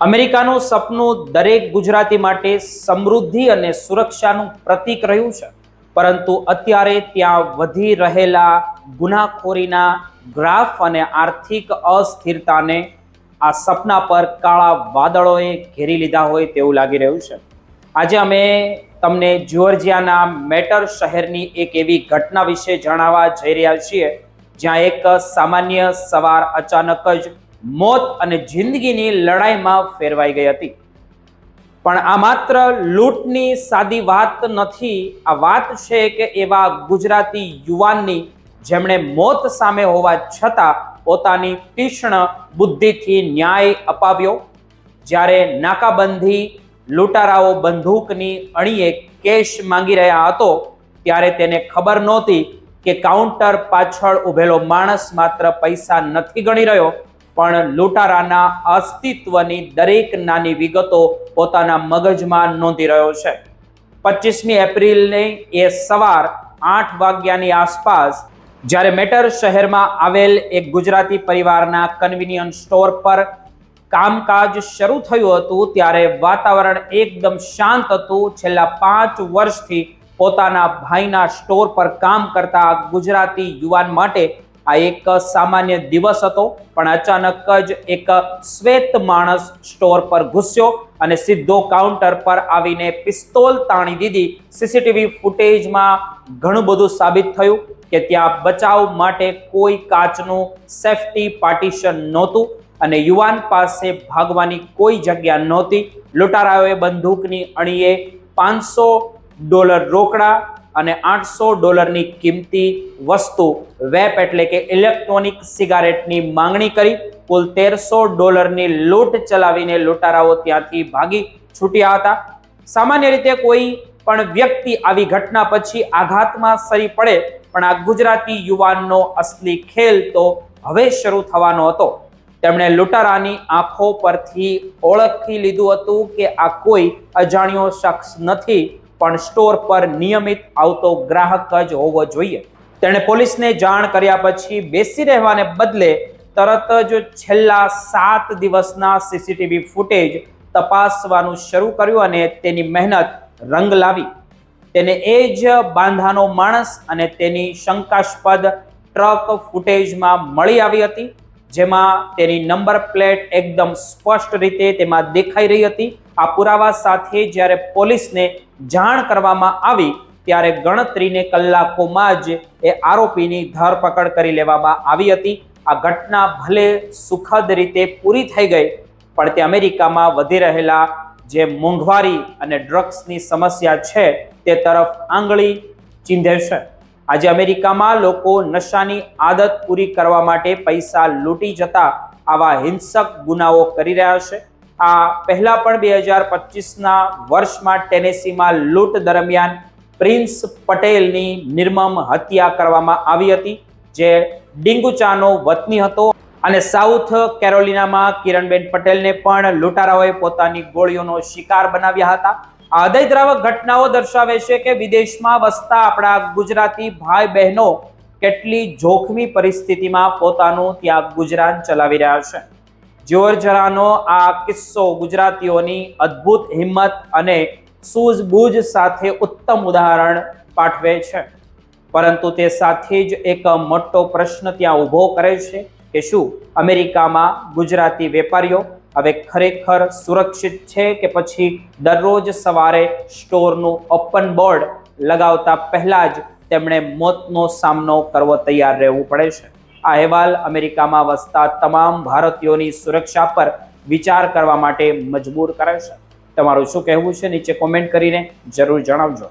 અમેરિકાનું સપનું દરેક ગુજરાતી માટે સમૃદ્ધિ અને સુરક્ષાનું પ્રતીક રહ્યું છે, પરંતુ અત્યારે ત્યાં વધી રહેલા ગુનાખોરીના ગ્રાફ અને આર્થિક અસ્થિરતાને આ સપના પર કાળા વાદળોએ ઘેરી લીધા હોય તેવું લાગી રહ્યું છે. આજે અમે તમને જ્યોર્જિયાના મેટર શહેરની એક એવી ઘટના વિશે જણાવવા જઈ રહ્યા છીએ, જ્યાં એક સામાન્ય સવાર અચાનક જ મોત અને જિંદગીની લડાઈમાં ફેરવાઈ ગઈ હતી. પણ આ માત્ર લૂંટની સાદી વાત નથી. આ વાત છે કે એવા ગુજરાતી યુવાનની જેમણે મોત સામે હોવા છતાં પોતાની તીક્ષ્ણ બુદ્ધિથી ન્યાય અપાવ્યો. જ્યારે નાકાબંધી લૂંટારાઓ બંદૂકની અણીએ કેશ માંગી રહ્યા હતો, ત્યારે તેને ખબર નહોતી કે કાઉન્ટર પાછળ ઉભેલો માણસ માત્ર પૈસા નથી ગણી રહ્યો, પણ લૂંટારાના અસ્તિત્વની દરેક નાની વિગતો પોતાના મગજમાં નોંધી રહ્યો છે. 25મી એપ્રિલની એ સવાર 8 વાગ્યાની આસપાસ જ્યારે મેટર શહેરમાં આવેલ એક ગુજરાતી પરિવારના કન્વીનિયન્સ સ્ટોર પર કામકાજ શરૂ થયું હતું, ત્યારે વાતાવરણ એકદમ શાંત હતું. છેલ્લા 5 વર્ષથી પોતાના ભાઈના સ્ટોર પર કામ કરતા ગુજરાતી યુવાન માટે આ એક સામાન્ય દિવસ હતો. પણ અચાનક જ એક શ્વેત માણસ સ્ટોર પર ઘૂસ્યો અને સીધો કાઉન્ટર પર આવીને પિસ્તોલ તાણી દીધી. સીસીટીવી ફૂટેજમાં ઘણું બધું સાબિત થયું કે ત્યાં બચાવ માટે કોઈ કાચનું સેફટી પાર્ટીશન નહોતું અને યુવાન પાસે ભાગવાની કોઈ જગ્યા નહોતી. લૂંટારાઓએ બંદૂકની અણીએ $500 રોકડા અને $800 કિંમતી વસ્તુ વેપ એટલે કે ઇલેક્ટ્રોનિક સિગારેટની માંગણી કરી. કુલ $1300 લૂંટ ચલાવીને લૂંટારાઓ ત્યાંથી ભાગી છૂટ્યા હતા. સામાન્ય રીતે કોઈ પણ વ્યક્તિ આવી ઘટના પછી આઘાતમાં સરી પડે, પણ આ ગુજરાતી યુવાનનો અસલી ખેલ તો હવે શરૂ થવાનો હતો. તેમણે લૂંટારાની આંખો પરથી ઓળખી લીધું હતું કે આ કોઈ અજાણ્યો શખ્સ નથી, પણ સ્ટોર પર નિયમિત આવતો ગ્રાહક જ હોવો જોઈએ. તેણે પોલીસને જાણ કર્યા પછી બેસી રહેવાને બદલે તરત જ છેલ્લા 7 દિવસના સીસીટીવી ફૂટેજ તપાસવાનું શરૂ કર્યું અને તેની મહેનત રંગ લાવી. તેને એ જ બાંધાનો માણસ અને તેની શંકાસ્પદ ટ્રક ફૂટેજમાં મળી આવી હતી, જેમાં તેની નંબર પ્લેટ એકદમ સ્પષ્ટ રીતે તેમાં દેખાઈ રહી હતી. આ પુરાવા સાથે જ્યારે પોલીસને જાણ કરવામાં આવી, ત્યારે ગણતરીને કલાકોમાં જ એ આરોપીની ધરપકડ કરી લેવામાં આવી હતી. આ ઘટના ભલે સુખદ રીતે પૂરી થઈ ગઈ, પણ તે અમેરિકામાં વધી રહેલા જે મોંઘવારી અને ડ્રગ્સની સમસ્યા છે તે તરફ આંગળી ચીંધે છે. આજે અમેરિકામાં લોકો નશાની આદત પૂરી કરવા માટે પૈસા લૂંટી જતા આવા હિંસક ગુનાઓ કરી રહ્યા છે. આ પહેલા પણ 2025ના વર્ષમાં ટેનેસીમાં લૂંટ દરમિયાન પ્રિન્સ પટેલની નિર્મમ હત્યા કરવામાં આવી હતી, જે ડીંગુચાનો વતની હતો. અને સાઉથ કેરોલિનામાં કિરણબેન પટેલને પણ લૂંટારાઓએ પોતાની ગોળીઓનો શિકાર બનાવ્યા હતા. આ હૃદયદ્રાવક ઘટનાઓ દર્શાવે છે કે વિદેશમાં વસતા આપણા ગુજરાતી ભાઈ બહેનો કેટલી જોખમી પરિસ્થિતિમાં પોતાનું ત્યાં ગુજરાન ચલાવી રહ્યા છે. જ્યોર્જિયાનો આ કિસ્સો ગુજરાતીઓની અદ્ભુત હિંમત અને સૂઝબૂઝ સાથે ઉત્તમ ઉદાહરણ પાઠવે છે. પરંતુ તે સાથે જ એક મોટો પ્રશ્ન ત્યાં ઊભો કરે છે કે શું અમેરિકામાં ગુજરાતી વેપારીઓ હવે ખરેખર સુરક્ષિત છે કે પછી દરરોજ સવારે સ્ટોરનું ઓપન બોર્ડ લગાવતા પહેલા જ તેમણે મોતનો સામનો કરવો તૈયાર રહેવું પડે છે. આ અહેવાલ અમેરિકામાં વસતા તમામ ભારતીયોની સુરક્ષા પર વિચાર કરવા માટે મજબૂર કરે છે. તમારું શું કહેવું છે નીચે કોમેન્ટ કરીને જરૂર જણાવજો.